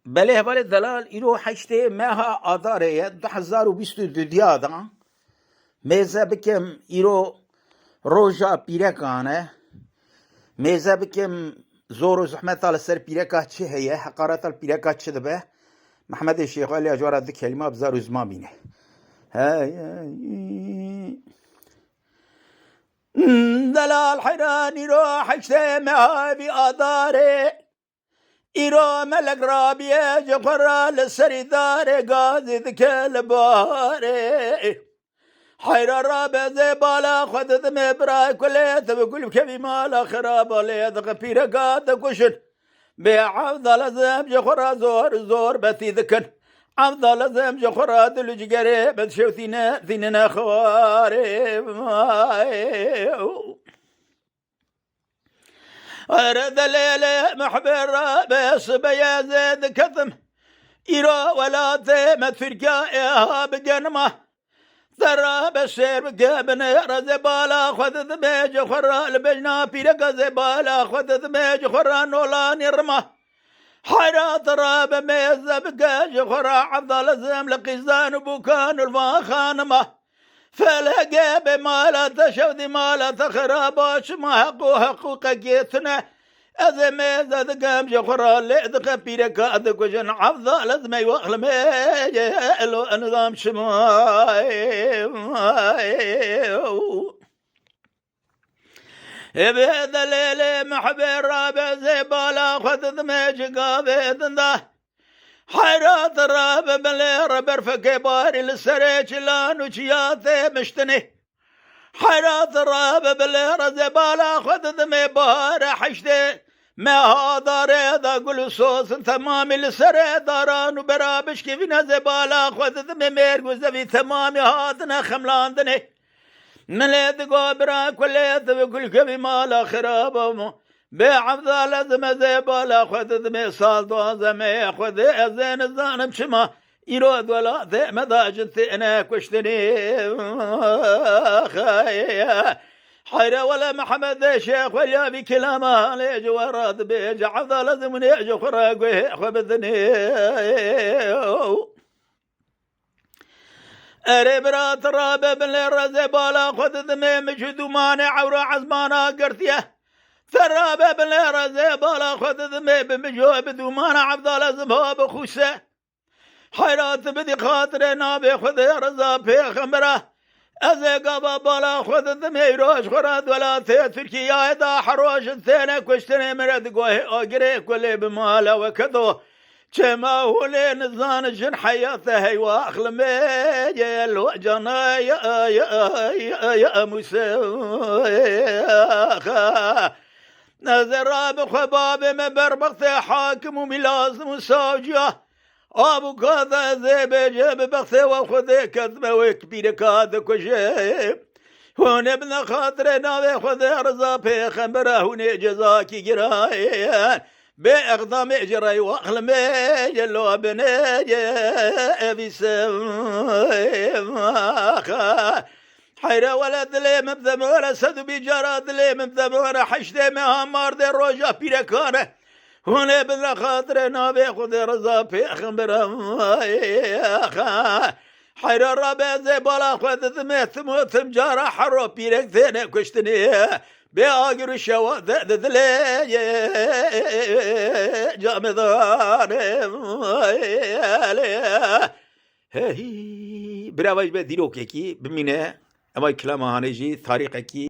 بله هوال دلال ایرو هشته ماه آداره 2022 دیادا میزه بکم ایرو روژا پیرکانه میزه بکم زور و زحمت على سر پیرکا چه هیه حقارت الپیرکا چه دبه محمد شیخ علی اجوار ده کلمه بزار زما بینه دلال حیران ایرو هشته ماه بی آداره ایرو ملک رابیه جخورا لسری داره گازی دکل باره حیرا رابه زی بالا خودت مبرای کلیت بکل کبی مالا خراباله دقا پیرگا دکشن بی عفضل زم جخورا زور زور بتی دکن عفضل زم جخورا دلو جگره بدشو ثیننا خواره ورد الليل محبر بس بيزيد كثم إيرو ولا تيمت فرقائها بجنمه ثرى بسير بقابن رزبالا خذ ذبيج خرى البجنا بيرق زبالا خذ ذبيج خرى نولان يرمه حيرا ترى بميز بقاج خرى عضل زم لقيزان بوكان الفاخانمه فلقى بمالا تشودي مالا تخراباش ما حقوق جيتنا اذا ما ذا قام جخرا لذا بيرك هذا كجن عفضا لازم يوخل ما لو نظام شماي بهذا الليل محبر رابع زبالا خذ دمج قابض حيرات الراب بلي ربر فكبار السريج لانو جياته مشتني حيرات الراب بلي رزبالا خذ دمي بار حشتي ما هذا ريدا قل صوص تمام السري داران برابش كيفنا زبالا خذ دمي ميرقوز في تمام هادنا خملاندني مليت قابرا كليت بكل كبي مالا خرابه بعفضا لازم زبالا خذ ذمي صال دوازمي خذ أزين الزانم شما يرود ولا ذي مداجن ثئنا كشتني حيرة ولا محمد شيخ ولا بكلامه ليج وراد بيج عفضا لازم يجو خراقه خبذني أريبرات رابع بن الرزبالا خذ ذمي مجدو مانع عورا عزمانا قرثيه ثرابة بالليرة زي بالا خذ ذمي بمجوب دومانا عبدالله زبها بخوسة حيرات بدي خاطر نابي خذ رزا في خمرة أزي قابا بالا خذ ذمي روش خراد ولا ثيت تركيا إذا حروش الثاني كشتني مرد قوي أقري كل بمالا وكذو كما هو لين الزان جن حياته هي واخلمي الوجنا يا موسى نزر بخباب مبربخت حاكم وملازم وساجه ابو كذا زي بجيب بخت وخذ كذبه وكبير كذا كشيب هون ابن خاطرنا وخذ رزا في خمره هون جزاكي جرايان بأقدام إجري وأخلمي جلو بني بسماخا حيرة ولد لي مبذم ولا سد بجراد لي مبذم ولا حشد ما مار دي روجا بيركانه هون ابن خاطرنا بيخذ رزا في خمره حيرة رابع زي بالا خذ ثم جارة حرو بيرك ثاني كشتني بأجر الشوا ذلي جامدان هی براوش به دیروکه کی بمینه اما کلام هانجی تاریخ کی